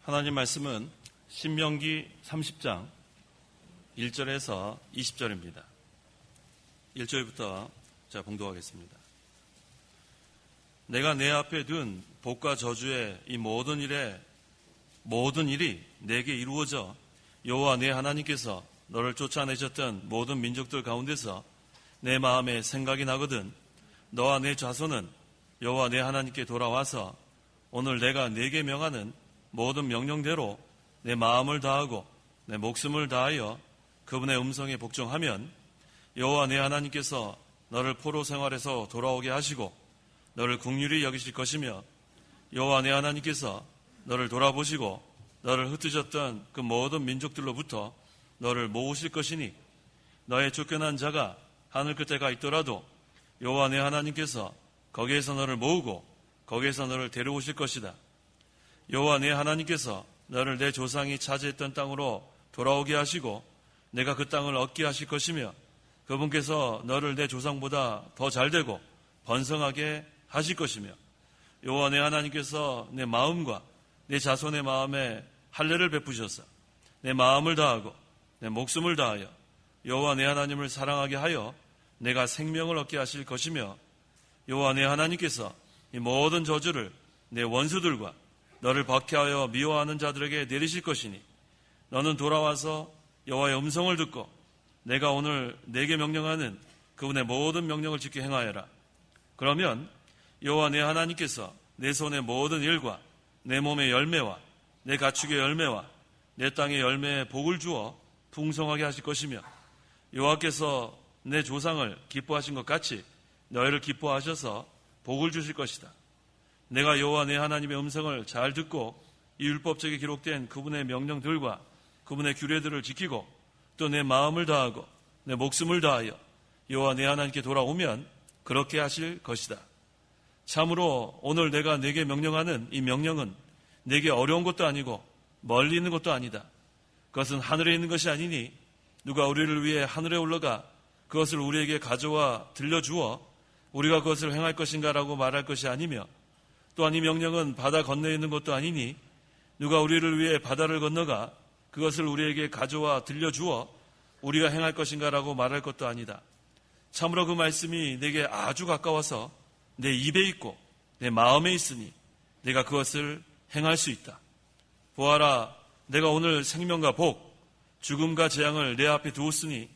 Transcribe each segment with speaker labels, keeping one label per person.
Speaker 1: 하나님 말씀은 신명기 30장 1절에서 20절입니다. 1절부터 제가 봉독하겠습니다. 내가 내 앞에 둔 복과 저주의 이 모든 일이 내게 이루어져 여호와 내 하나님께서 너를 쫓아내셨던 모든 민족들 가운데서 내 마음에 생각이 나거든 너와 내 자손은 여호와 내 하나님께 돌아와서 오늘 내가 네게 명하는 모든 명령대로 내 마음을 다하고 내 목숨을 다하여 그분의 음성에 복종하면 여호와 내 하나님께서 너를 포로 생활에서 돌아오게 하시고 너를 긍휼히 여기실 것이며 여호와 내 하나님께서 너를 돌아보시고 너를 흩으셨던 그 모든 민족들로부터 너를 모으실 것이니 너의 쫓겨난 자가 하늘 끝에 가 있더라도 여호와 내 하나님께서 거기에서 너를 모으고 거기에서 너를 데려오실 것이다. 여호와 내 하나님께서 너를 내 조상이 차지했던 땅으로 돌아오게 하시고 내가 그 땅을 얻게 하실 것이며 그분께서 너를 내 조상보다 더 잘되고 번성하게 하실 것이며 여호와 내 하나님께서 내 마음과 내 자손의 마음에 할례를 베푸셔서 내 마음을 다하고 내 목숨을 다하여 여호와 내 하나님을 사랑하게 하여 내가 생명을 얻게 하실 것이며 여호와 내 하나님께서 이 모든 저주를 내 원수들과 너를 박해하여 미워하는 자들에게 내리실 것이니 너는 돌아와서 여호와의 음성을 듣고 내가 오늘 내게 명령하는 그분의 모든 명령을 지켜 행하여라. 그러면 여호와 내 하나님께서 내 손의 모든 일과 내 몸의 열매와 내 가축의 열매와 내 땅의 열매에 복을 주어 풍성하게 하실 것이며 여호와께서 내 조상을 기뻐하신 것 같이 너희를 기뻐하셔서 복을 주실 것이다. 내가 여호와 내 하나님의 음성을 잘 듣고 이 율법책에 기록된 그분의 명령들과 그분의 규례들을 지키고 또 내 마음을 다하고 내 목숨을 다하여 여호와 내 하나님께 돌아오면 그렇게 하실 것이다. 참으로 오늘 내가 네게 명령하는 이 명령은 네게 어려운 것도 아니고 멀리 있는 것도 아니다. 그것은 하늘에 있는 것이 아니니 누가 우리를 위해 하늘에 올라가 그것을 우리에게 가져와 들려주어 우리가 그것을 행할 것인가라고 말할 것이 아니며 또한 이 명령은 바다 건너에 있는 것도 아니니 누가 우리를 위해 바다를 건너가 그것을 우리에게 가져와 들려주어 우리가 행할 것인가라고 말할 것도 아니다. 참으로 그 말씀이 내게 아주 가까워서 내 입에 있고 내 마음에 있으니 내가 그것을 행할 수 있다. 보아라, 내가 오늘 생명과 복, 죽음과 재앙을 내 앞에 두었으니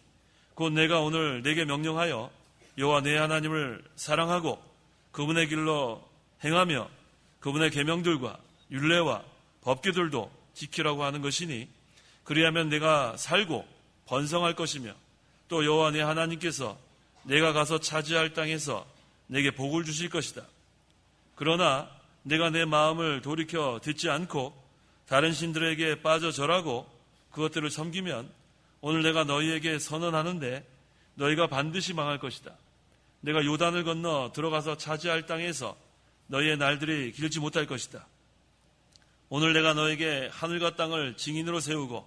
Speaker 1: 곧 내가 오늘 내게 명령하여 여호와 내 하나님을 사랑하고 그분의 길로 행하며 그분의 계명들과 율례와 법규들도 지키라고 하는 것이니 그리하면 내가 살고 번성할 것이며 또 여호와 내 하나님께서 내가 가서 차지할 땅에서 내게 복을 주실 것이다. 그러나 내가 내 마음을 돌이켜 듣지 않고 다른 신들에게 빠져 절하고 그것들을 섬기면 오늘 내가 너희에게 선언하는데 너희가 반드시 망할 것이다. 내가 요단을 건너 들어가서 차지할 땅에서 너희의 날들이 길지 못할 것이다. 오늘 내가 너에게 하늘과 땅을 증인으로 세우고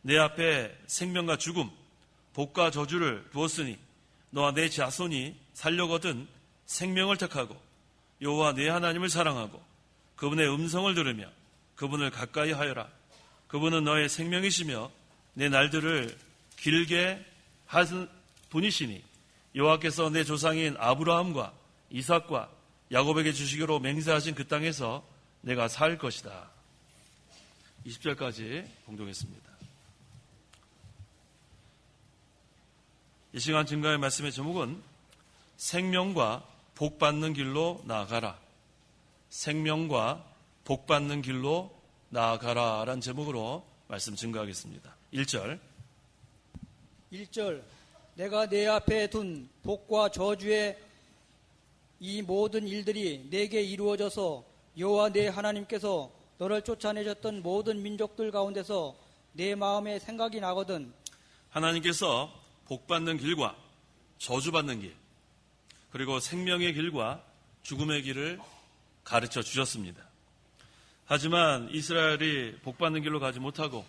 Speaker 1: 내 앞에 생명과 죽음, 복과 저주를 두었으니 너와 내 자손이 살려거든 생명을 택하고 여호와 내 하나님을 사랑하고 그분의 음성을 들으며 그분을 가까이 하여라. 그분은 너의 생명이시며 내 날들을 길게 하신 분이시니 여호와께서 내 조상인 아브라함과 이삭과 야곱에게 주시기로 맹세하신 그 땅에서 내가 살 것이다. 20절까지 봉독했습니다. 이 시간 증거의 말씀의 제목은 생명과 복 받는 길로 나아가라. 생명과 복 받는 길로 나아가라 라는 제목으로 말씀 증거하겠습니다. 1절
Speaker 2: 내가 내 앞에 둔 복과 저주의 이 모든 일들이 내게 이루어져서 여호와 내 하나님께서 너를 쫓아내셨던 모든 민족들 가운데서 내 마음에 생각이 나거든.
Speaker 1: 하나님께서 복받는 길과 저주받는 길 그리고 생명의 길과 죽음의 길을 가르쳐 주셨습니다. 하지만 이스라엘이 복받는 길로 가지 못하고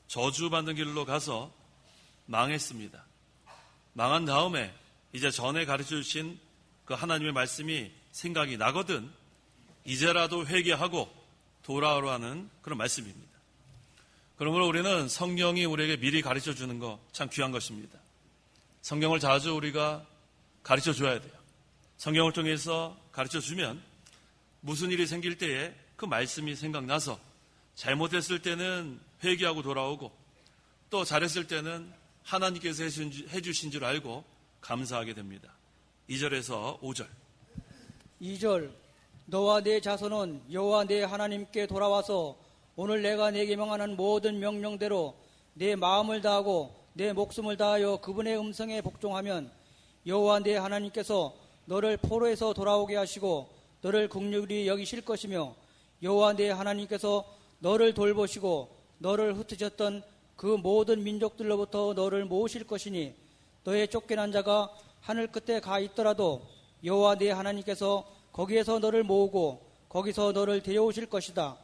Speaker 1: 저주받는 길로 가서 망했습니다. 망한 다음에 이제 전에 가르쳐 주신 그 하나님의 말씀이 생각이 나거든 이제라도 회개하고 돌아오라는 그런 말씀입니다. 그러므로 우리는 성경이 우리에게 미리 가르쳐 주는 거 참 귀한 것입니다. 성경을 자주 우리가 가르쳐 줘야 돼요. 성경을 통해서 가르쳐 주면 무슨 일이 생길 때에 그 말씀이 생각나서 잘못했을 때는 회개하고 돌아오고 또 잘했을 때는 하나님께서 해주신 줄 알고 감사하게 됩니다. 2절에서 5절.
Speaker 2: 2절 너와 내 자손은 여호와 내 하나님께 돌아와서 오늘 내가 네게 명하는 모든 명령대로 내 마음을 다하고 내 목숨을 다하여 그분의 음성에 복종하면 여호와 내 하나님께서 너를 포로에서 돌아오게 하시고 너를 긍휼히 여기실 것이며 여호와 내 하나님께서 너를 돌보시고 너를 흩으셨던 그 모든 민족들로부터 너를 모으실 것이니 너의 쫓겨난 자가 하늘 끝에 가 있더라도 여호와 내 하나님께서 거기에서 너를 모으고 거기서 너를 데려오실 것이다.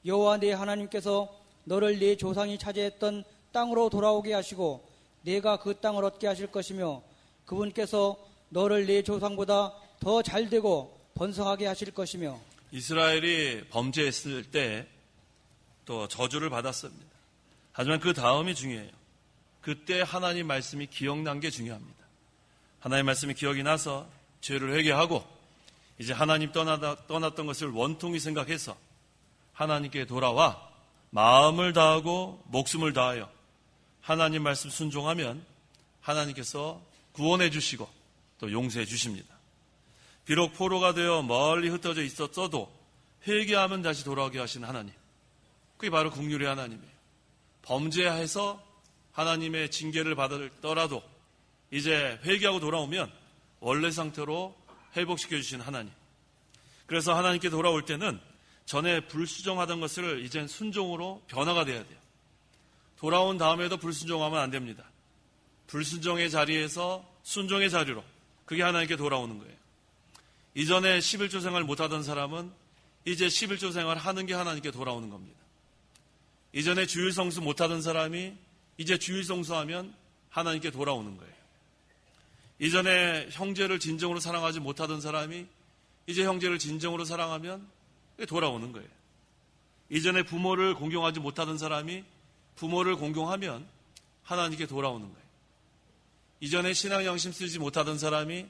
Speaker 2: 여호와 내 하나님께서 너를 네 조상이 차지했던 땅으로 돌아오게 하시고 내가 그 땅을 얻게 하실 것이며 그분께서 너를 네 조상보다 더 잘되고 번성하게 하실 것이며.
Speaker 1: 이스라엘이 범죄했을 때 또 저주를 받았습니다. 하지만 그 다음이 중요해요. 그때 하나님 말씀이 기억난 게 중요합니다. 하나님 말씀이 기억이 나서 죄를 회개하고 이제 하나님 떠났던 것을 원통히 생각해서 하나님께 돌아와 마음을 다하고 목숨을 다하여 하나님 말씀 순종하면 하나님께서 구원해 주시고 또 용서해 주십니다. 비록 포로가 되어 멀리 흩어져 있었어도 회개하면 다시 돌아오게 하시는 하나님. 그게 바로 긍휼의 하나님이에요. 범죄해서 하나님의 징계를 받았더라도 이제 회개하고 돌아오면 원래 상태로 회복시켜 주시는 하나님. 그래서 하나님께 돌아올 때는 전에 불순종하던 것을 이젠 순종으로 변화가 돼야 돼요. 돌아온 다음에도 불순종하면 안 됩니다. 불순종의 자리에서 순종의 자리로, 그게 하나님께 돌아오는 거예요. 이전에 11조 생활 못하던 사람은 이제 11조 생활 하는 게 하나님께 돌아오는 겁니다. 이전에 주일 성수 못하던 사람이 이제 주일 성수하면 하나님께 돌아오는 거예요. 이전에 형제를 진정으로 사랑하지 못하던 사람이 이제 형제를 진정으로 사랑하면 돌아오는 거예요. 이전에 부모를 공경하지 못하던 사람이 부모를 공경하면 하나님께 돌아오는 거예요. 이전에 신앙 양심 쓰지 못하던 사람이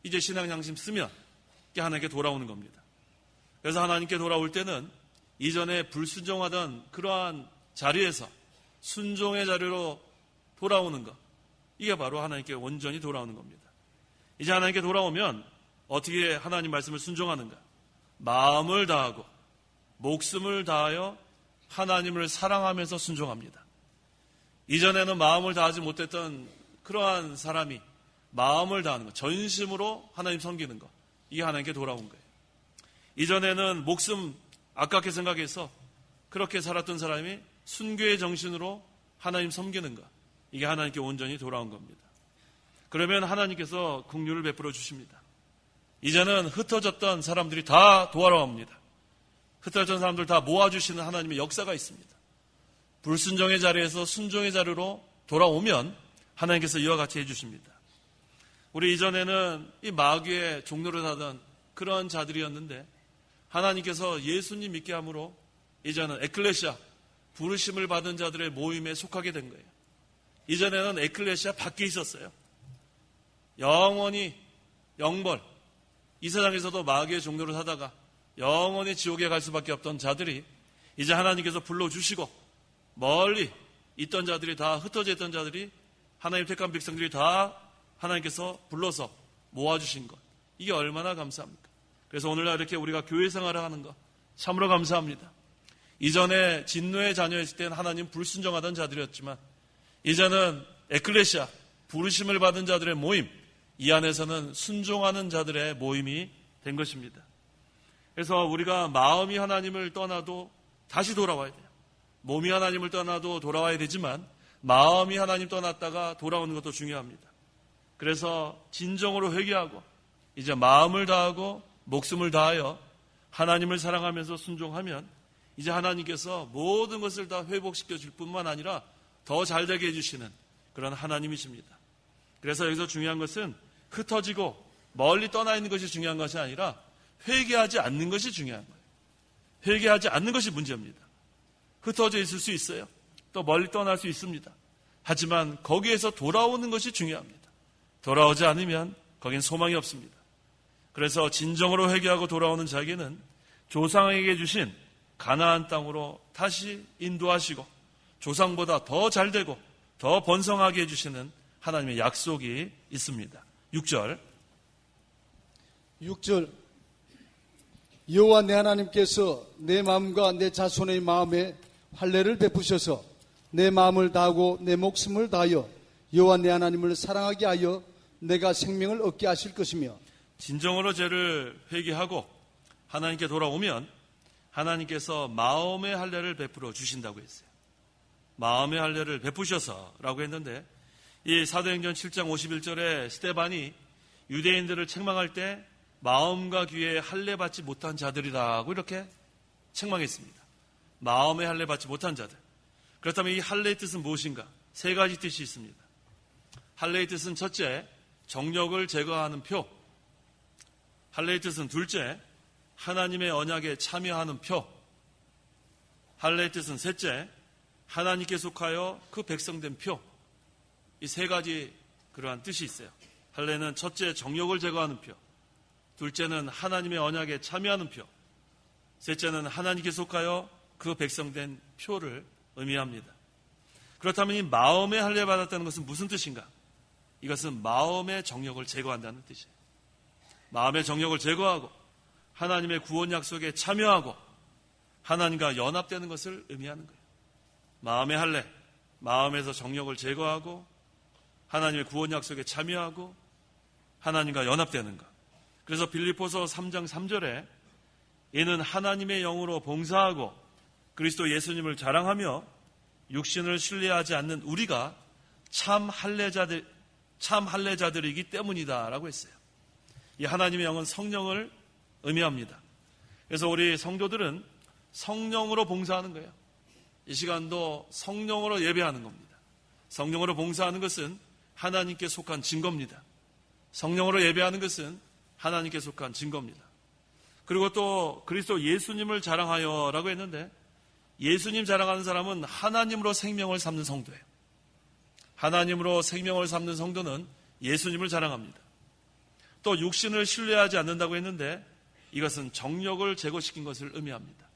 Speaker 1: 이제 신앙 양심 쓰면 하나님께 돌아오는 겁니다. 그래서 하나님께 돌아올 때는 이전에 불순종하던 그러한 자리에서 순종의 자리로 돌아오는 것, 이게 바로 하나님께 온전히 돌아오는 겁니다. 이제 하나님께 돌아오면 어떻게 하나님 말씀을 순종하는가? 마음을 다하고 목숨을 다하여 하나님을 사랑하면서 순종합니다. 이전에는 마음을 다하지 못했던 그러한 사람이 마음을 다하는 것, 전심으로 하나님 섬기는 것, 이게 하나님께 돌아온 거예요. 이전에는 목숨 아깝게 생각해서 그렇게 살았던 사람이 순교의 정신으로 하나님 섬기는 것, 이게 하나님께 온전히 돌아온 겁니다. 그러면 하나님께서 긍휼을 베풀어 주십니다. 이제는 흩어졌던 사람들이 다 돌아옵니다. 흩어졌던 사람들 다 모아주시는 하나님의 역사가 있습니다. 불순종의 자리에서 순종의 자리로 돌아오면 하나님께서 이와 같이 해주십니다. 우리 이전에는 이 마귀의 종노릇 하던 그런 자들이었는데 하나님께서 예수님 믿게 함으로 이제는 에클레시아, 부르심을 받은 자들의 모임에 속하게 된 거예요. 이전에는 에클레시아 밖에 있었어요. 영원히 영벌, 이 세상에서도 마귀의 종노릇 하다가 영원히 지옥에 갈 수밖에 없던 자들이 이제 하나님께서 불러주시고 멀리 있던 자들이 다, 흩어져 있던 자들이 하나님 택한 백성들이 다 하나님께서 불러서 모아주신 것, 이게 얼마나 감사합니까? 그래서 오늘날 이렇게 우리가 교회 생활을 하는 것 참으로 감사합니다. 이전에 진노의 자녀였을 때는 하나님 불순종하던 자들이었지만 이제는 에클레시아, 부르심을 받은 자들의 모임, 이 안에서는 순종하는 자들의 모임이 된 것입니다. 그래서 우리가 마음이 하나님을 떠나도 다시 돌아와야 돼요. 몸이 하나님을 떠나도 돌아와야 되지만 마음이 하나님 떠났다가 돌아오는 것도 중요합니다. 그래서 진정으로 회개하고 이제 마음을 다하고 목숨을 다하여 하나님을 사랑하면서 순종하면 이제 하나님께서 모든 것을 다 회복시켜 줄 뿐만 아니라 더 잘되게 해주시는 그런 하나님이십니다. 그래서 여기서 중요한 것은 흩어지고 멀리 떠나 있는 것이 중요한 것이 아니라 회개하지 않는 것이 중요한 거예요. 회개하지 않는 것이 문제입니다. 흩어져 있을 수 있어요. 또 멀리 떠날 수 있습니다. 하지만 거기에서 돌아오는 것이 중요합니다. 돌아오지 않으면 거긴 소망이 없습니다. 그래서 진정으로 회개하고 돌아오는 자에게는 조상에게 주신 가나안 땅으로 다시 인도하시고 조상보다 더 잘되고 더 번성하게 해주시는 하나님의 약속이 있습니다. 6절
Speaker 3: 여호와 내 하나님께서 내 마음과 내 자손의 마음에 할례를 베푸셔서 내 마음을 다하고 내 목숨을 다하여 여호와 내 하나님을 사랑하게 하여 내가 생명을 얻게 하실 것이며
Speaker 1: 진정으로 죄를 회개하고 하나님께 돌아오면 하나님께서 마음의 할례를 베풀어 주신다고 했어요. 마음의 할례를 베푸셔서라고 했는데 이 사도행전 7장 51절에 스데반이 유대인들을 책망할 때 마음과 귀에 할례 받지 못한 자들이라고 이렇게 책망했습니다. 마음의 할례 받지 못한 자들. 그렇다면 이 할례의 뜻은 무엇인가? 세 가지 뜻이 있습니다. 할례의 뜻은 첫째, 정욕을 제거하는 표. 할례의 뜻은 둘째, 하나님의 언약에 참여하는 표. 할례의 뜻은 셋째, 하나님께 속하여 그 백성된 표. 이 세 가지 그러한 뜻이 있어요. 할례는 첫째, 정욕을 제거하는 표. 둘째는 하나님의 언약에 참여하는 표. 셋째는 하나님께 속하여 그 백성된 표를 의미합니다. 그렇다면 이 마음의 할례 받았다는 것은 무슨 뜻인가? 이것은 마음의 정욕을 제거한다는 뜻이에요. 마음의 정욕을 제거하고 하나님의 구원 약속에 참여하고 하나님과 연합되는 것을 의미하는 거예요. 마음의 할례, 마음에서 정욕을 제거하고 하나님의 구원 약속에 참여하고 하나님과 연합되는 것. 그래서 빌립보서 3장 3절에 이는 하나님의 영으로 봉사하고 그리스도 예수님을 자랑하며 육신을 신뢰하지 않는 우리가 참 할례자들이기 때문이다라고 했어요. 이 하나님의 영은 성령을 의미합니다. 그래서 우리 성도들은 성령으로 봉사하는 거예요. 이 시간도 성령으로 예배하는 겁니다. 성령으로 봉사하는 것은 하나님께 속한 증거입니다. 성령으로 예배하는 것은 하나님께 속한 증거입니다. 그리고 또 그리스도 예수님을 자랑하여라고 했는데 예수님 자랑하는 사람은 하나님으로 생명을 삼는 성도예요. 하나님으로 생명을 삼는 성도는 예수님을 자랑합니다. 또 육신을 신뢰하지 않는다고 했는데 이것은 정욕을 제거시킨 것을 의미합니다.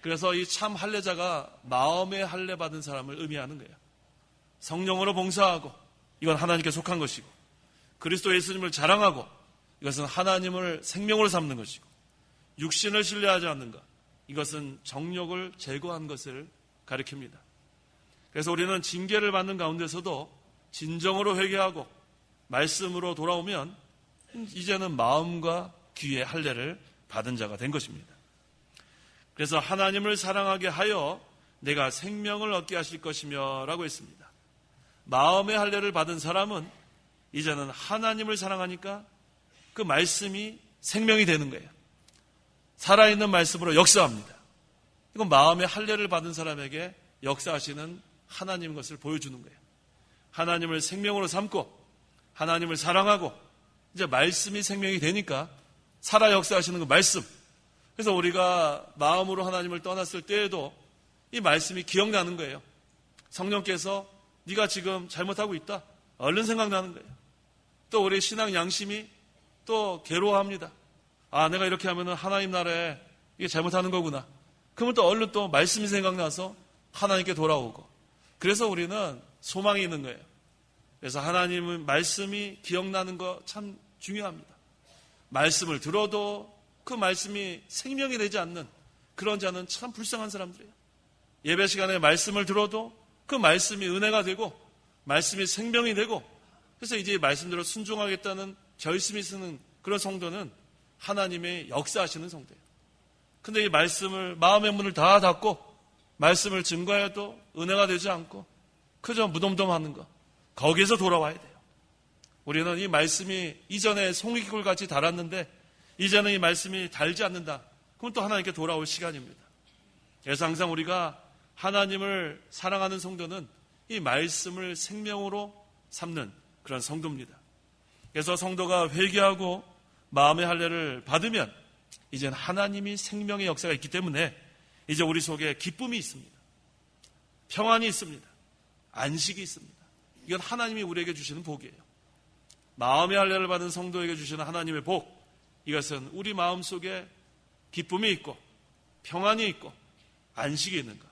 Speaker 1: 그래서 이 참 할례자가 마음의 할례 받은 사람을 의미하는 거예요. 성령으로 봉사하고 이건 하나님께 속한 것이고 그리스도 예수님을 자랑하고 이것은 하나님을 생명으로 삼는 것이고 육신을 신뢰하지 않는 것 이것은 정욕을 제거한 것을 가리킵니다. 그래서 우리는 징계를 받는 가운데서도 진정으로 회개하고 말씀으로 돌아오면 이제는 마음과 귀의 할례를 받은 자가 된 것입니다. 그래서 하나님을 사랑하게 하여 내가 생명을 얻게 하실 것이며 라고 했습니다. 마음의 할례를 받은 사람은 이제는 하나님을 사랑하니까 그 말씀이 생명이 되는 거예요. 살아있는 말씀으로 역사합니다. 이건 마음의 할례를 받은 사람에게 역사하시는 하나님 것을 보여주는 거예요. 하나님을 생명으로 삼고 하나님을 사랑하고 이제 말씀이 생명이 되니까 살아 역사하시는 그 말씀. 그래서 우리가 마음으로 하나님을 떠났을 때에도 이 말씀이 기억나는 거예요. 성령께서 네가 지금 잘못하고 있다. 얼른 생각나는 거예요. 또 우리 신앙 양심이 또 괴로워합니다. 아, 내가 이렇게 하면 하나님 나라에 이게 잘못하는 거구나. 그러면 또 얼른 또 말씀이 생각나서 하나님께 돌아오고. 그래서 우리는 소망이 있는 거예요. 그래서 하나님은 말씀이 기억나는 거 참 중요합니다. 말씀을 들어도 그 말씀이 생명이 되지 않는 그런 자는 참 불쌍한 사람들이에요. 예배 시간에 말씀을 들어도 그 말씀이 은혜가 되고 말씀이 생명이 되고 그래서 이제 말씀대로 순종하겠다는 결심이 쓰는 그런 성도는 하나님의 역사하시는 성도예요. 근데 이 말씀을 마음의 문을 다 닫고 말씀을 증거해도 은혜가 되지 않고 그저 무덤덤하는 거 거기에서 돌아와야 돼요. 우리는 이 말씀이 이전에 송이굴같이 달았는데 이제는 이 말씀이 달지 않는다. 그럼 또 하나님께 돌아올 시간입니다. 그래서 항상 우리가 하나님을 사랑하는 성도는 이 말씀을 생명으로 삼는 그런 성도입니다. 그래서 성도가 회개하고 마음의 할례를 받으면 이제는 하나님이 생명의 역사가 있기 때문에 이제 우리 속에 기쁨이 있습니다. 평안이 있습니다. 안식이 있습니다. 이건 하나님이 우리에게 주시는 복이에요. 마음의 할례를 받은 성도에게 주시는 하나님의 복, 이것은 우리 마음 속에 기쁨이 있고 평안이 있고 안식이 있는 것,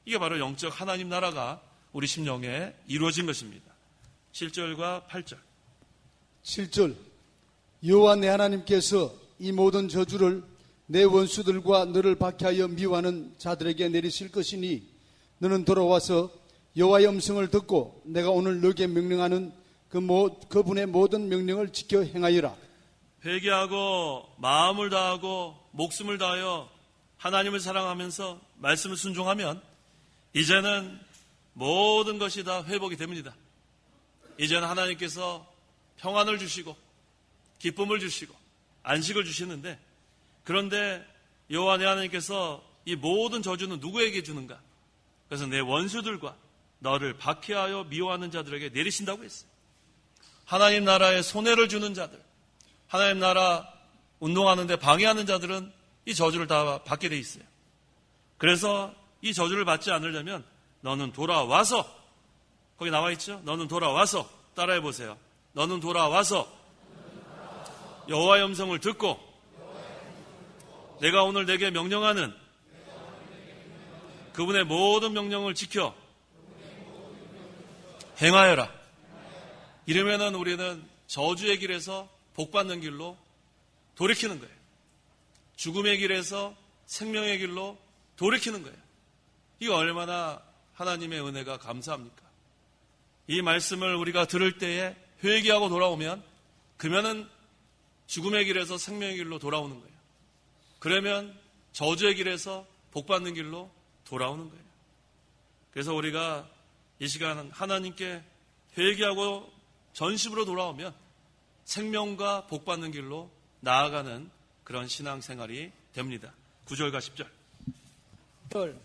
Speaker 1: 이게 바로 영적 하나님 나라가 우리 심령에 이루어진 것입니다. 7절과 8절.
Speaker 3: 7절. 여호와 내 하나님께서 이 모든 저주를 내 원수들과 너를 박해하여 미워하는 자들에게 내리실 것이니 너는 돌아와서 여호와의 음성을 듣고 내가 오늘 너에게 명령하는 그분의 모든 명령을 지켜 행하여라.
Speaker 1: 회개하고 마음을 다하고 목숨을 다하여 하나님을 사랑하면서 말씀을 순종하면 이제는 모든 것이 다 회복이 됩니다. 이제는 하나님께서 평안을 주시고 기쁨을 주시고 안식을 주시는데, 그런데 여호와 내 하나님께서 이 모든 저주는 누구에게 주는가? 그래서 내 원수들과 너를 박해하여 미워하는 자들에게 내리신다고 했어요. 하나님 나라에 손해를 주는 자들, 하나님 나라 운동하는데 방해하는 자들은 이 저주를 다 받게 돼 있어요. 그래서 이 저주를 받지 않으려면 너는 돌아와서, 거기 나와 있죠? 너는 돌아와서, 따라해 보세요. 너는 돌아와서 여호와의 음성을 듣고 내가 오늘 내게 명령하는 그분의 모든 명령을 지켜 행하여라. 이러면은 우리는 저주의 길에서 복받는 길로 돌이키는 거예요. 죽음의 길에서 생명의 길로 돌이키는 거예요. 이거 얼마나 하나님의 은혜가 감사합니까? 이 말씀을 우리가 들을 때에 회개하고 돌아오면, 그러면은 죽음의 길에서 생명의 길로 돌아오는 거예요. 그러면 저주의 길에서 복받는 길로 돌아오는 거예요. 그래서 우리가 이 시간 하나님께 회개하고 전심으로 돌아오면 생명과 복받는 길로 나아가는 그런 신앙생활이 됩니다. 9절과 10절.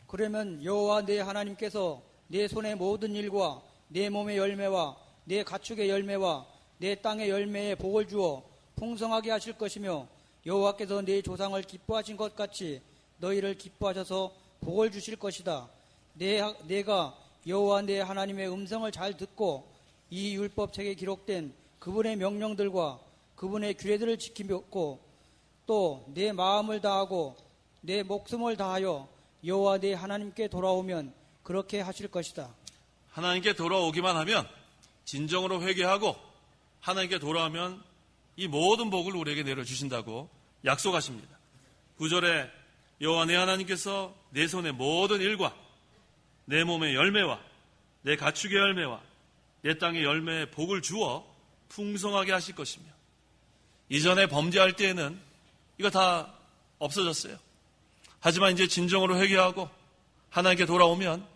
Speaker 2: 그러면 여호와 내 하나님께서 내 손의 모든 일과 내 몸의 열매와 내 가축의 열매와 내 땅의 열매에 복을 주어 풍성하게 하실 것이며, 여호와께서 내 조상을 기뻐하신 것 같이 너희를 기뻐하셔서 복을 주실 것이다. 내가 여호와 내 하나님의 음성을 잘 듣고 이 율법책에 기록된 그분의 명령들과 그분의 규례들을 지키고 또 내 마음을 다하고 내 목숨을 다하여 여호와 내 하나님께 돌아오면 그렇게 하실 것이다.
Speaker 1: 하나님께 돌아오기만 하면, 진정으로 회개하고 하나님께 돌아오면 이 모든 복을 우리에게 내려주신다고 약속하십니다. 9절에 여호와 내 하나님께서 내 손의 모든 일과 내 몸의 열매와 내 가축의 열매와 내 땅의 열매에 복을 주어 풍성하게 하실 것이며, 이전에 범죄할 때에는 이거 다 없어졌어요. 하지만 이제 진정으로 회개하고 하나님께 돌아오면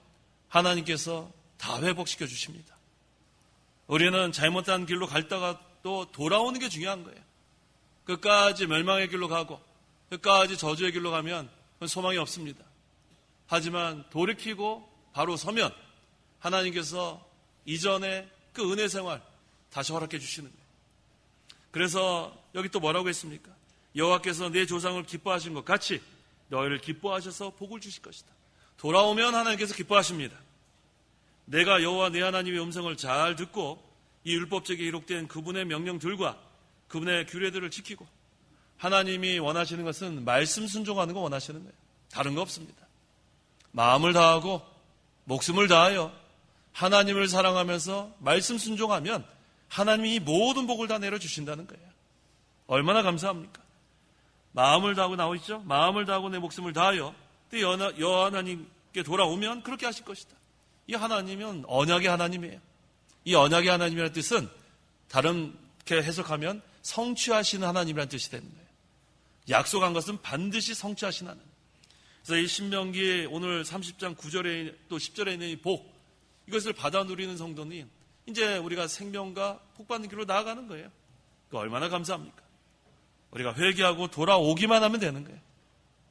Speaker 1: 하나님께서 다 회복시켜 주십니다. 우리는 잘못한 길로 갔다가 또 돌아오는 게 중요한 거예요. 끝까지 멸망의 길로 가고 끝까지 저주의 길로 가면 그건 소망이 없습니다. 하지만 돌이키고 바로 서면 하나님께서 이전에 그 은혜 생활 다시 허락해 주시는 거예요. 그래서 여기 또 뭐라고 했습니까? 여호와께서 내 조상을 기뻐하신 것 같이 너희를 기뻐하셔서 복을 주실 것이다. 돌아오면 하나님께서 기뻐하십니다. 내가 여호와 내 하나님의 음성을 잘 듣고 이 율법책에 기록된 그분의 명령들과 그분의 규례들을 지키고, 하나님이 원하시는 것은 말씀 순종하는 거 원하시는 거예요. 다른 거 없습니다. 마음을 다하고 목숨을 다하여 하나님을 사랑하면서 말씀 순종하면 하나님이 이 모든 복을 다 내려주신다는 거예요. 얼마나 감사합니까? 마음을 다하고 나와 있죠? 마음을 다하고 내 목숨을 다하여 또 여호와 하나님께 돌아오면 그렇게 하실 것이다. 이 하나님은 언약의 하나님이에요. 이 언약의 하나님이라는 뜻은 다른게 해석하면 성취하시는 하나님이라는 뜻이 되는 거예요. 약속한 것은 반드시 성취하시는 하나님. 그래서 이 신명기 오늘 30장 9절에 또 10절에 있는 이 복, 이것을 받아 누리는 성도는 이제 우리가 생명과 복받는 길로 나아가는 거예요. 그 얼마나 감사합니까? 우리가 회개하고 돌아오기만 하면 되는 거예요.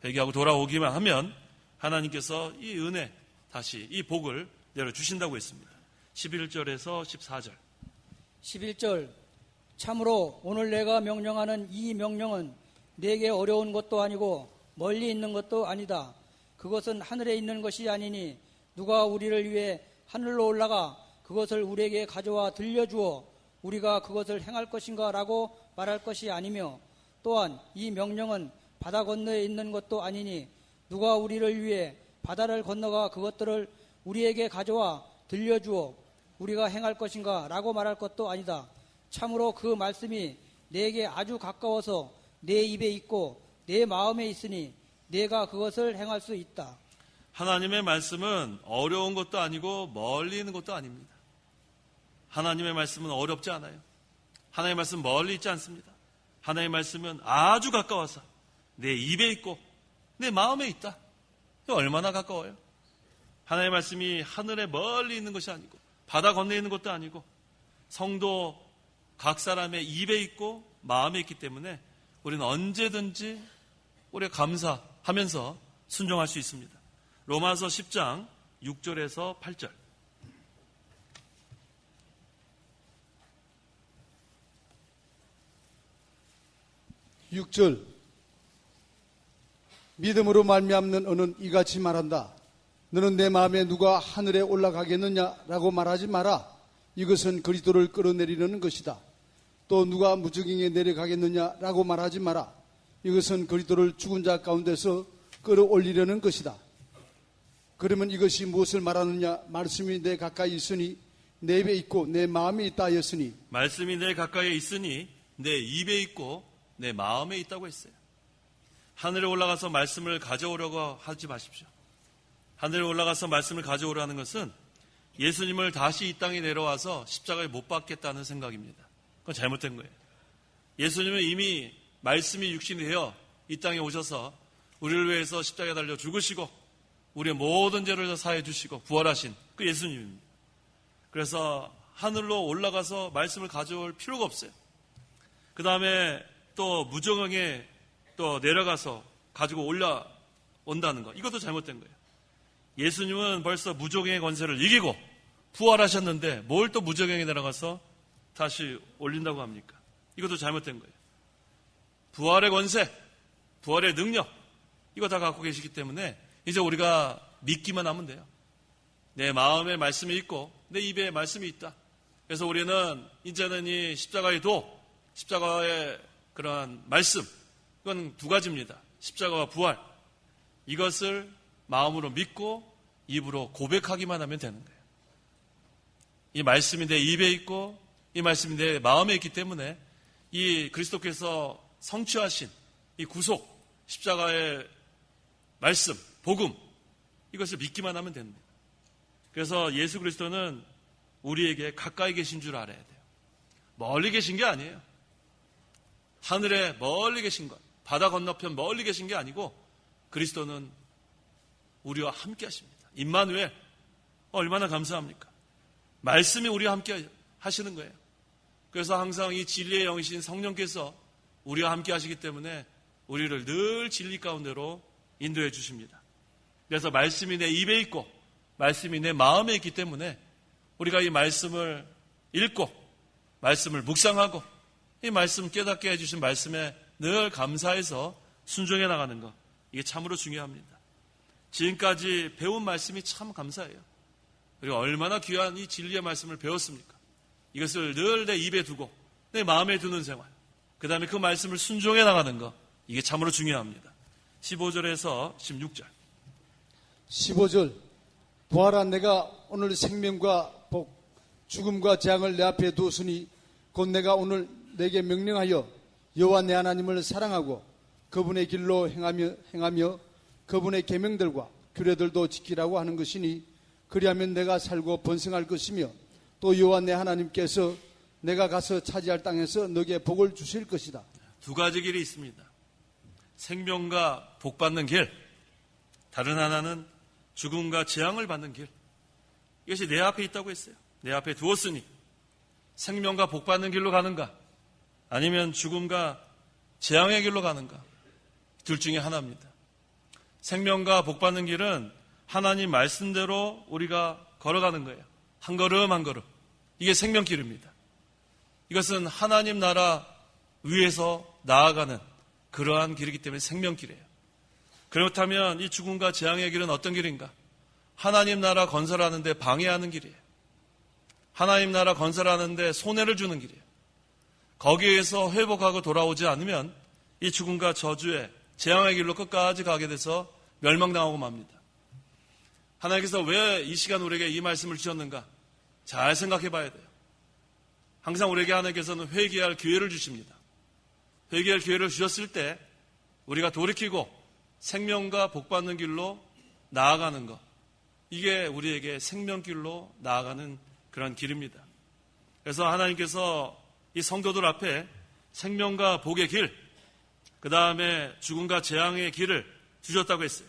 Speaker 1: 회개하고 돌아오기만 하면 하나님께서 이 은혜, 다시 이 복을 내려주신다고 했습니다. 11절에서 14절.
Speaker 2: 11절. 참으로 오늘 내가 명령하는 이 명령은 내게 어려운 것도 아니고 멀리 있는 것도 아니다. 그것은 하늘에 있는 것이 아니니 누가 우리를 위해 하늘로 올라가 그것을 우리에게 가져와 들려주어 우리가 그것을 행할 것인가 라고 말할 것이 아니며, 또한 이 명령은 바다 건너에 있는 것도 아니니 누가 우리를 위해 바다를 건너가 그것들을 우리에게 가져와 들려주어 우리가 행할 것인가 라고 말할 것도 아니다. 참으로 그 말씀이 내게 아주 가까워서 내 입에 있고 내 마음에 있으니 내가 그것을 행할 수 있다.
Speaker 1: 하나님의 말씀은 어려운 것도 아니고 멀리 있는 것도 아닙니다. 하나님의 말씀은 어렵지 않아요. 하나님의 말씀은 멀리 있지 않습니다. 하나님의 말씀은 아주 가까워서 내 입에 있고 내 마음에 있다. 얼마나 가까워요? 하나님의 말씀이 하늘에 멀리 있는 것이 아니고 바다 건너에 있는 것도 아니고 성도 각 사람의 입에 있고 마음에 있기 때문에 우리는 언제든지 우리가 감사하면서 순종할 수 있습니다. 로마서 10장 6절에서 8절.
Speaker 3: 6절. 믿음으로 말미암는 너는 이같이 말한다. 너는 내 마음에 누가 하늘에 올라가겠느냐라고 말하지 마라. 이것은 그리스도를 끌어내리려는 것이다. 또 누가 무저갱에 내려가겠느냐라고 말하지 마라. 이것은 그리스도를 죽은 자 가운데서 끌어올리려는 것이다. 그러면 이것이 무엇을 말하느냐? 말씀이 내 가까이 있으니 내 입에 있고 내 마음에 있다 하였으니,
Speaker 1: 말씀이 내 가까이에 있으니 내 입에 있고 내 마음에 있다고 했어요. 하늘에 올라가서 말씀을 가져오려고 하지 마십시오. 하늘에 올라가서 말씀을 가져오라는 것은 예수님을 다시 이 땅에 내려와서 십자가에 못 박겠다는 생각입니다. 그건 잘못된 거예요. 예수님은 이미 말씀이 육신이 되어 이 땅에 오셔서 우리를 위해서 십자가에 달려 죽으시고 우리의 모든 죄를 사해 주시고 부활하신 그 예수님입니다. 그래서 하늘로 올라가서 말씀을 가져올 필요가 없어요. 그 다음에 또 무저갱에 또 내려가서 가지고 올라온다는 거, 이것도 잘못된 거예요. 예수님은 벌써 무저갱의 권세를 이기고 부활하셨는데 뭘 또 무저갱에 내려가서 다시 올린다고 합니까? 이것도 잘못된 거예요. 부활의 권세, 부활의 능력, 이거 다 갖고 계시기 때문에 이제 우리가 믿기만 하면 돼요. 내 마음에 말씀이 있고 내 입에 말씀이 있다. 그래서 우리는 이제는 이 십자가의 도, 십자가의 그러한 말씀, 이건 두 가지입니다. 십자가와 부활, 이것을 마음으로 믿고 입으로 고백하기만 하면 되는 거예요. 이 말씀이 내 입에 있고 이 말씀이 내 마음에 있기 때문에 이 그리스도께서 성취하신 이 구속, 십자가의 말씀, 복음, 이것을 믿기만 하면 됩니다. 그래서 예수 그리스도는 우리에게 가까이 계신 줄 알아야 돼요. 멀리 계신 게 아니에요. 하늘에 멀리 계신 것, 바다 건너편 멀리 계신 게 아니고 그리스도는 우리와 함께 하십니다. 임마누엘, 얼마나 감사합니까? 말씀이 우리와 함께 하시는 거예요. 그래서 항상 이 진리의 영이신 성령께서 우리와 함께 하시기 때문에 우리를 늘 진리 가운데로 인도해 주십니다. 그래서 말씀이 내 입에 있고 말씀이 내 마음에 있기 때문에 우리가 이 말씀을 읽고 말씀을 묵상하고 이 말씀 깨닫게 해주신 말씀에 늘 감사해서 순종해 나가는 것, 이게 참으로 중요합니다. 지금까지 배운 말씀이 참 감사해요. 그리고 얼마나 귀한 이 진리의 말씀을 배웠습니까? 이것을 늘 내 입에 두고 내 마음에 두는 생활, 그 다음에 그 말씀을 순종해 나가는 것, 이게 참으로 중요합니다. 15절에서 16절.
Speaker 3: 15절. 보아라, 내가 오늘 생명과 복, 죽음과 재앙을 내 앞에 두었으니 곧 내가 오늘 내게 명령하여 여호와 내 하나님을 사랑하고 그분의 길로 행하며 그분의 계명들과 규례들도 지키라고 하는 것이니, 그리하면 내가 살고 번성할 것이며 또 여호와 내 하나님께서 내가 가서 차지할 땅에서 너에게 복을 주실 것이다.
Speaker 1: 두 가지 길이 있습니다. 생명과 복 받는 길, 다른 하나는 죽음과 재앙을 받는 길. 이것이 내 앞에 있다고 했어요. 내 앞에 두었으니 생명과 복 받는 길로 가는가, 아니면 죽음과 재앙의 길로 가는가, 둘 중에 하나입니다. 생명과 복 받는 길은 하나님 말씀대로 우리가 걸어가는 거예요. 한 걸음 한 걸음. 이게 생명길입니다. 이것은 하나님 나라 위에서 나아가는 그러한 길이기 때문에 생명길이에요. 그렇다면 이 죽음과 재앙의 길은 어떤 길인가? 하나님 나라 건설하는데 방해하는 길이에요. 하나님 나라 건설하는데 손해를 주는 길이에요. 거기에서 회복하고 돌아오지 않으면 이 죽음과 저주의 재앙의 길로 끝까지 가게 돼서 멸망당하고 맙니다. 하나님께서 왜 이 시간 우리에게 이 말씀을 주셨는가? 잘 생각해 봐야 돼요. 항상 우리에게 하나님께서는 회개할 기회를 주십니다. 회개할 기회를 주셨을 때 우리가 돌이키고 생명과 복받는 길로 나아가는 것, 이게 우리에게 생명길로 나아가는 그런 길입니다. 그래서 하나님께서 이 성도들 앞에 생명과 복의 길, 그 다음에 죽음과 재앙의 길을 주셨다고 했어요.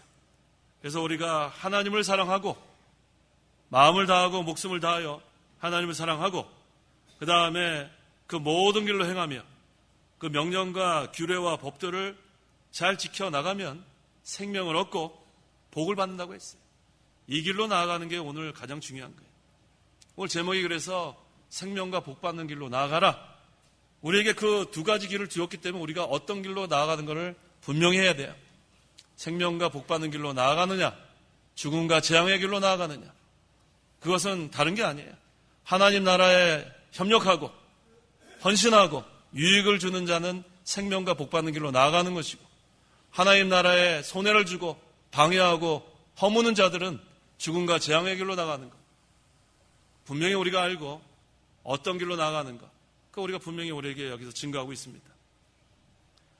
Speaker 1: 그래서 우리가 하나님을 사랑하고 마음을 다하고 목숨을 다하여 하나님을 사랑하고 그 다음에 그 모든 길로 행하며 그 명령과 규례와 법들을 잘 지켜나가면 생명을 얻고 복을 받는다고 했어요. 이 길로 나아가는 게 오늘 가장 중요한 거예요. 오늘 제목이 그래서 생명과 복 받는 길로 나아가라. 우리에게 그 두 가지 길을 주었기 때문에 우리가 어떤 길로 나아가는 것을 분명히 해야 돼요. 생명과 복 받는 길로 나아가느냐, 죽음과 재앙의 길로 나아가느냐. 그것은 다른 게 아니에요. 하나님 나라에 협력하고 헌신하고 유익을 주는 자는 생명과 복 받는 길로 나아가는 것이고, 하나님 나라에 손해를 주고 방해하고 허무는 자들은 죽음과 재앙의 길로 나가는 것. 분명히 우리가 알고 어떤 길로 나가는 것, 그 우리가 분명히 우리에게 여기서 증거하고 있습니다.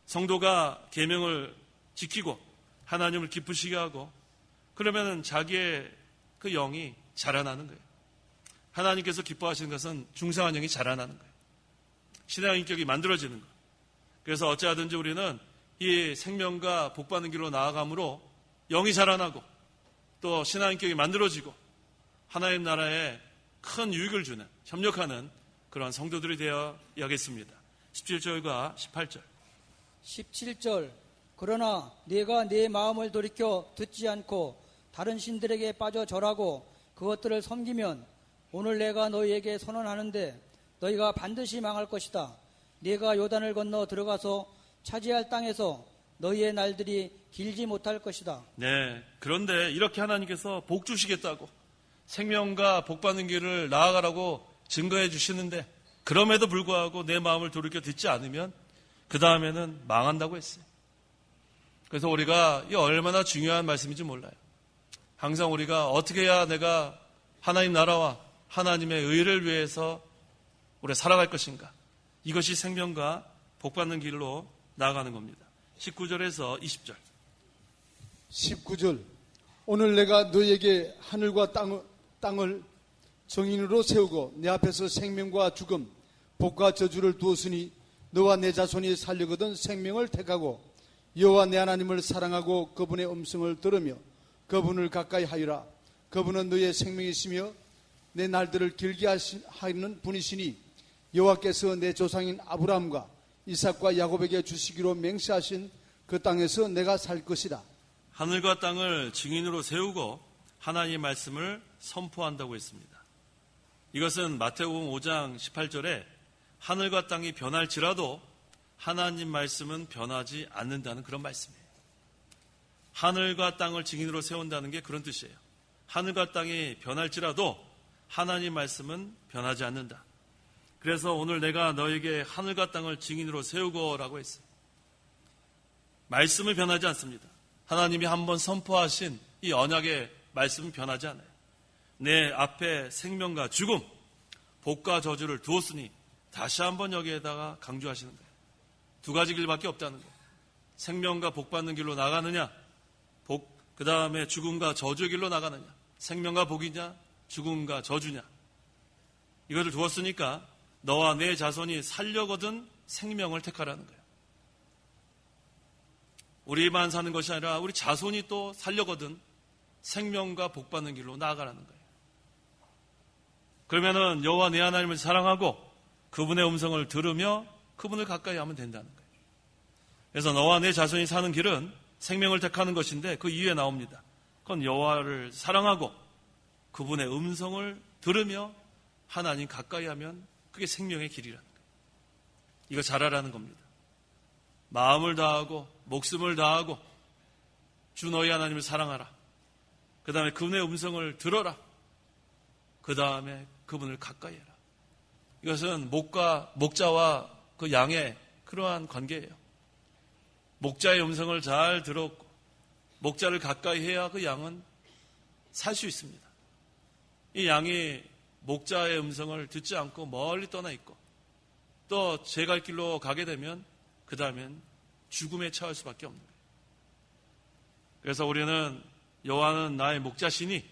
Speaker 1: 성도가 계명을 지키고 하나님을 기쁘시게 하고 그러면 자기의 그 영이 자라나는 거예요. 하나님께서 기뻐하시는 것은 중상한 영이 자라나는 거예요. 신앙 인격이 만들어지는 거예요. 그래서 어찌하든지 우리는 이 생명과 복받는 길로 나아감으로 영이 자라나고 또 신앙 인격이 만들어지고 하나님 나라에 큰 유익을 주는, 협력하는 그런 성도들이 되어 야겠습니다. 17절과 18절.
Speaker 2: 17절 그러나 네가 네 마음을 돌이켜 듣지 않고 다른 신들에게 빠져 절하고 그것들을 섬기면 오늘 내가 너희에게 선언하는데 너희가 반드시 망할 것이다. 네가 요단을 건너 들어가서 차지할 땅에서 너희의 날들이 길지 못할 것이다.
Speaker 1: 네, 그런데 이렇게 하나님께서 복 주시겠다고 생명과 복 받는 길을 나아가라고 증거해 주시는데 그럼에도 불구하고 내 마음을 돌이켜 듣지 않으면 그 다음에는 망한다고 했어요. 그래서 우리가 이 얼마나 중요한 말씀인지 몰라요. 항상 우리가 어떻게 해야 내가 하나님 나라와 하나님의 의를 위해서 우리가 살아갈 것인가. 이것이 생명과 복 받는 길로 나아가는 겁니다. 19절에서 20절.
Speaker 3: 19절. 오늘 내가 너희에게 하늘과 땅을 정인으로 세우고 내 앞에서 생명과 죽음, 복과 저주를 두었으니 너와 내 자손이 살려거든 생명을 택하고 여호와 내 하나님을 사랑하고 그분의 음성을 들으며 그분을 가까이 하리라. 그분은 너희의 생명이시며 내 날들을 길게 하시는 분이시니 여호와께서 내 조상인 아브라함과 이삭과 야곱에게 주시기로 맹세하신 그 땅에서 내가 살 것이다.
Speaker 1: 하늘과 땅을 증인으로 세우고 하나님의 말씀을 선포한다고 했습니다. 이것은 마태복음 5장 18절에 하늘과 땅이 변할지라도 하나님 말씀은 변하지 않는다는 그런 말씀이에요. 하늘과 땅을 증인으로 세운다는 게 그런 뜻이에요. 하늘과 땅이 변할지라도 하나님 말씀은 변하지 않는다. 그래서 오늘 내가 너에게 하늘과 땅을 증인으로 세우고라고 했어요. 말씀은 변하지 않습니다. 하나님이 한번 선포하신 이 언약의 말씀은 변하지 않아요. 내 앞에 생명과 죽음, 복과 저주를 두었으니 다시 한번 여기에다가 강조하시는 거예요. 두 가지 길밖에 없다는 거예요. 생명과 복 받는 길로 나가느냐, 그 다음에 죽음과 저주의 길로 나가느냐, 생명과 복이냐, 죽음과 저주냐. 이것을 두었으니까 너와 내 자손이 살려거든 생명을 택하라는 거예요. 우리만 사는 것이 아니라 우리 자손이 또 살려거든 생명과 복 받는 길로 나아가라는 거예요. 그러면은 여호와 내 하나님을 사랑하고 그분의 음성을 들으며 그분을 가까이 하면 된다는 거예요. 그래서 너와 내 자손이 사는 길은 생명을 택하는 것인데 그 이유에 나옵니다. 그건 여호와를 사랑하고 그분의 음성을 들으며 하나님 가까이 하면 그게 생명의 길이라는 거예요. 이거 잘하라는 겁니다. 마음을 다하고 목숨을 다하고 주 너희 하나님을 사랑하라. 그 다음에 그분의 음성을 들어라. 그 다음에 그분을 가까이 해라. 이것은 목자와 그 양의 그러한 관계예요. 목자의 음성을 잘 들었고 목자를 가까이 해야 그 양은 살 수 있습니다. 이 양이 목자의 음성을 듣지 않고 멀리 떠나 있고 또 제 갈 길로 가게 되면 그 다음엔 죽음에 처할 수밖에 없는 거예요. 그래서 우리는 여호와는 나의 목자시니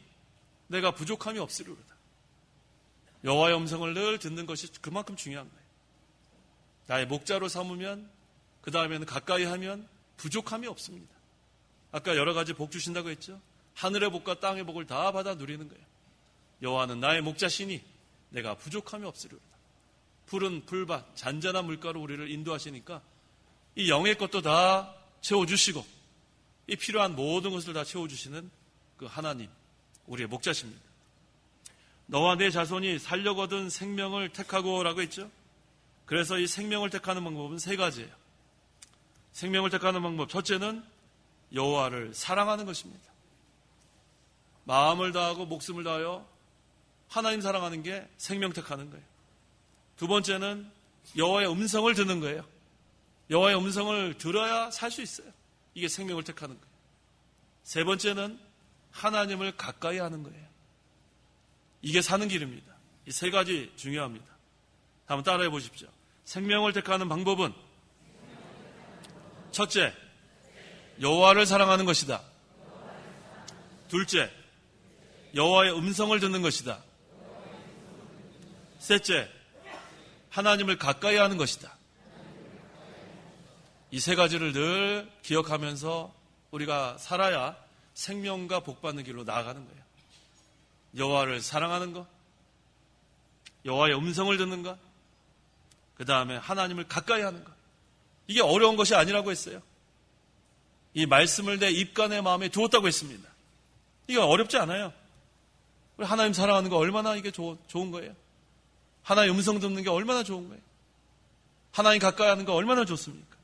Speaker 1: 내가 부족함이 없으리로다. 여호와의 음성을 늘 듣는 것이 그만큼 중요한 거예요. 나의 목자로 삼으면 그 다음에는 가까이 하면 부족함이 없습니다. 아까 여러 가지 복 주신다고 했죠. 하늘의 복과 땅의 복을 다 받아 누리는 거예요. 여호와는 나의 목자시니 내가 부족함이 없으리로다. 푸른 풀밭 잔잔한 물가로 우리를 인도하시니까 이 영의 것도 다 채워주시고 이 필요한 모든 것을 다 채워주시는 그 하나님, 우리의 목자십니다. 너와 내 자손이 살려고 얻은 생명을 택하고라고 했죠. 그래서 이 생명을 택하는 방법은 세 가지예요. 생명을 택하는 방법, 첫째는 여호와를 사랑하는 것입니다. 마음을 다하고 목숨을 다하여 하나님 사랑하는 게 생명 택하는 거예요. 두 번째는 여호와의 음성을 듣는 거예요. 여호와의 음성을 들어야 살 수 있어요. 이게 생명을 택하는 거예요. 세 번째는 하나님을 가까이 하는 거예요. 이게 사는 길입니다. 이 세 가지 중요합니다. 한번 따라해 보십시오. 생명을 택하는 방법은 첫째, 여호와를 사랑하는 것이다. 둘째, 여호와의 음성을 듣는 것이다. 셋째, 하나님을 가까이 하는 것이다. 이 세 가지를 늘 기억하면서 우리가 살아야 생명과 복받는 길로 나아가는 거예요. 여호와를 사랑하는 것, 여호와의 음성을 듣는 것, 그 다음에 하나님을 가까이 하는 것. 이게 어려운 것이 아니라고 했어요. 이 말씀을 내 입과 내 마음에 두었다고 했습니다. 이게 어렵지 않아요. 우리 하나님 사랑하는 거 얼마나 이게 좋은 거예요. 하나님의 음성 듣는 게 얼마나 좋은 거예요. 하나님 가까이 하는 거 얼마나 좋습니까?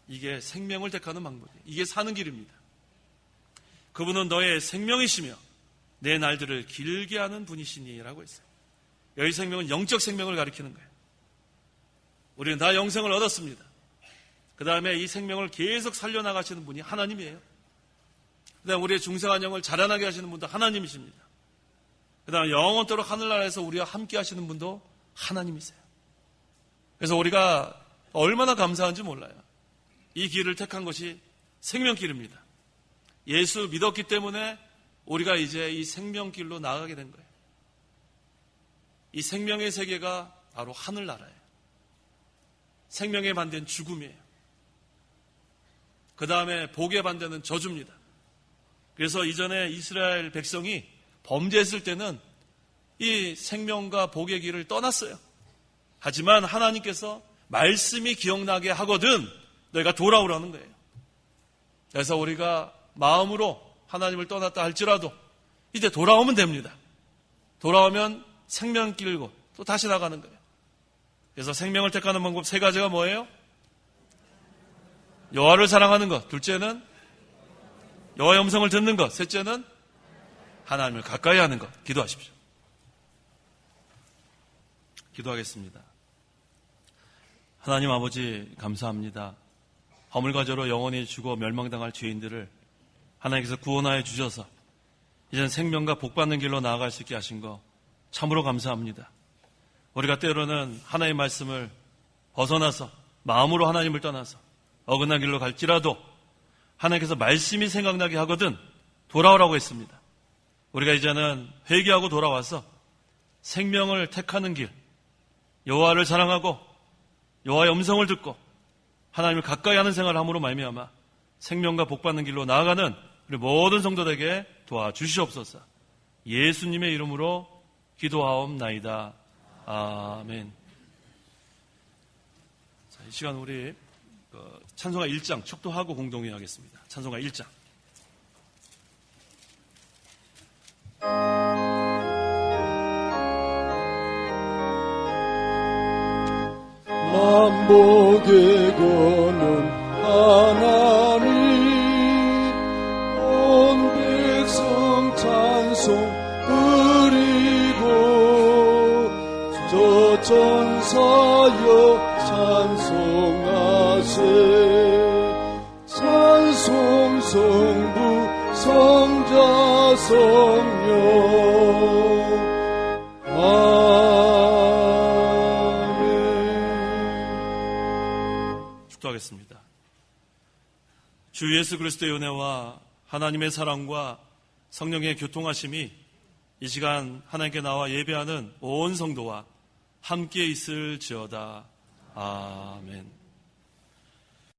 Speaker 1: 이게 생명을 택하는 방법이에요. 이게 사는 길입니다. 그분은 너의 생명이시며 내 날들을 길게 하는 분이시니라고 했어요. 여기 생명은 영적 생명을 가리키는 거예요. 우리는 다 영생을 얻었습니다. 그 다음에 이 생명을 계속 살려나가시는 분이 하나님이에요. 그 다음에 우리의 중생한 영을 자라나게 하시는 분도 하나님이십니다. 그 다음에 영원토록 하늘나라에서 우리와 함께 하시는 분도 하나님이세요. 그래서 우리가 얼마나 감사한지 몰라요. 이 길을 택한 것이 생명길입니다. 예수 믿었기 때문에 우리가 이제 이 생명길로 나아가게 된 거예요. 이 생명의 세계가 바로 하늘나라예요. 생명의 반대는 죽음이에요. 그 다음에 복의 반대는 저주입니다. 그래서 이전에 이스라엘 백성이 범죄했을 때는 이 생명과 복의 길을 떠났어요. 하지만 하나님께서 말씀이 기억나게 하거든 너희가 돌아오라는 거예요. 그래서 우리가 마음으로 하나님을 떠났다 할지라도 이제 돌아오면 됩니다. 돌아오면 생명 길고 또 다시 나가는 거예요. 그래서 생명을 택하는 방법 세 가지가 뭐예요? 여호와를 사랑하는 것, 둘째는 여호와의 음성을 듣는 것, 셋째는 하나님을 가까이 하는 것. 기도하십시오. 기도하겠습니다. 하나님 아버지 감사합니다. 허물과저로 영원히 죽어 멸망당할 죄인들을 하나님께서 구원하여 주셔서 이제는 생명과 복받는 길로 나아갈 수 있게 하신 거 참으로 감사합니다. 우리가 때로는 하나님의 말씀을 벗어나서 마음으로 하나님을 떠나서 어긋난 길로 갈지라도 하나님께서 말씀이 생각나게 하거든 돌아오라고 했습니다. 우리가 이제는 회개하고 돌아와서 생명을 택하는 길, 여호와를 사랑하고 여호와의 음성을 듣고 하나님을 가까이 하는 생활을 함으로 말미암아 생명과 복받는 길로 나아가는 우리 모든 성도들에게 도와주시옵소서. 예수님의 이름으로 기도하옵나이다. 아멘. 자, 이 시간 우리 찬송가 1장 축도하고 공동히 하겠습니다. 찬송가 1장.
Speaker 3: 남북의 거는 저전사여 찬송하세 찬송 성부 성자 성령 아멘.
Speaker 1: 축도하겠습니다. 주 예수 그리스도의 은혜와 하나님의 사랑과 성령의 교통하심이 이 시간 하나님께 나와 예배하는 온 성도와 함께 있을지어다. 아멘.